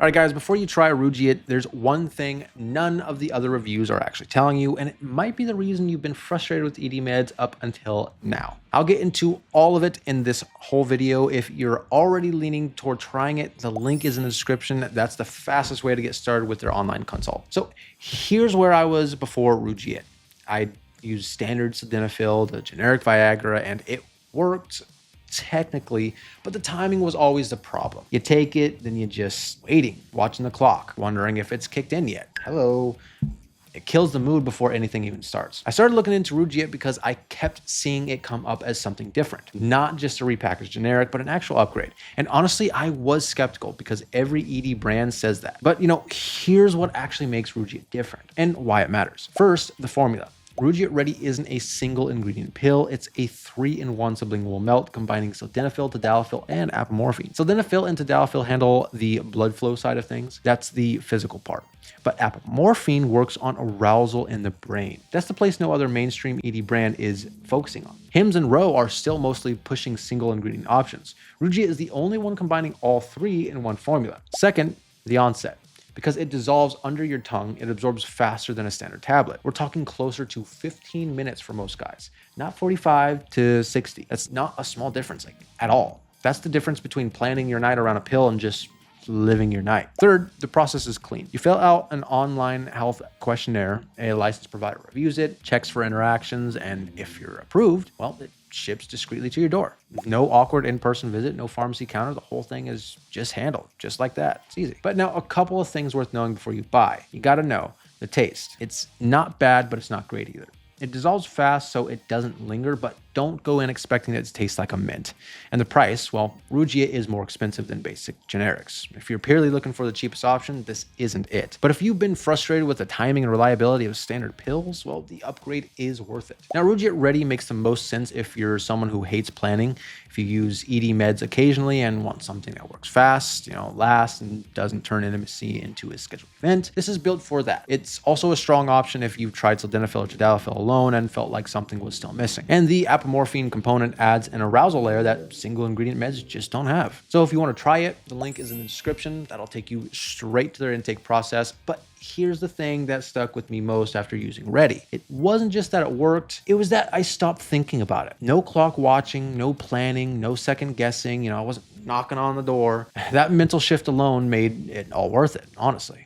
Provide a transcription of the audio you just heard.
All right, guys, before you try Rugiet, there's one thing none of the other reviews are actually telling you, and it might be the reason you've been frustrated with ED meds up until now. I'll get into all of it in this whole video. If you're already leaning toward trying it, the link is in the description. That's the fastest way to get started with their online consult. So here's where I was before Rugiet. I used standard Sildenafil, the generic Viagra, and it worked technically, but the timing was always the problem. You take it, then you're just waiting, watching the clock, wondering if it's kicked in yet. Hello. It kills the mood before anything even starts. I started looking into Rugiet because I kept seeing it come up as something different, not just a repackaged generic, but an actual upgrade. And honestly, I was skeptical because every ED brand says that. But here's what actually makes Rugiet different and why it matters. First, the formula. Rugiet Ready isn't a single ingredient pill, it's a 3-in-1 sublingual melt combining sildenafil, tadalafil, and apomorphine. Sildenafil and tadalafil handle the blood flow side of things. That's the physical part. But apomorphine works on arousal in the brain. That's the place no other mainstream ED brand is focusing on. Hims and Ro are still mostly pushing single ingredient options. Rugiet is the only one combining all three in one formula. Second, the onset. Because it dissolves under your tongue, it absorbs faster than a standard tablet. We're talking closer to 15 minutes for most guys, not 45 to 60. That's not a small difference, at all. That's the difference between planning your night around a pill and just living your night. Third, the process is clean. You fill out an online health questionnaire, a licensed provider reviews it, checks for interactions, and if you're approved, well, it ships discreetly to your door. No awkward in-person visit, no pharmacy counter. The whole thing is just handled, just like that. It's easy. But now a couple of things worth knowing before you buy. You got to know the taste. It's not bad, but it's not great either. It dissolves fast, so it doesn't linger, but don't go in expecting it to taste like a mint. And the price, well, Rugiet is more expensive than basic generics. If you're purely looking for the cheapest option, this isn't it. But if you've been frustrated with the timing and reliability of standard pills, well, the upgrade is worth it. Now, Rugiet Ready makes the most sense if you're someone who hates planning, if you use ED meds occasionally and want something that works fast, lasts, and doesn't turn intimacy into a scheduled event. This is built for that. It's also a strong option if you've tried sildenafil or tadalafil alone and felt like something was still missing. And the apomorphine component adds an arousal layer that single ingredient meds just don't have. So if you want to try it, the link is in the description. That'll take you straight to their intake process. But here's the thing that stuck with me most after using Ready. It wasn't just that it worked, it was that I stopped thinking about it. No clock watching, no planning, no second guessing. I wasn't knocking on the door. That mental shift alone made it all worth it, honestly.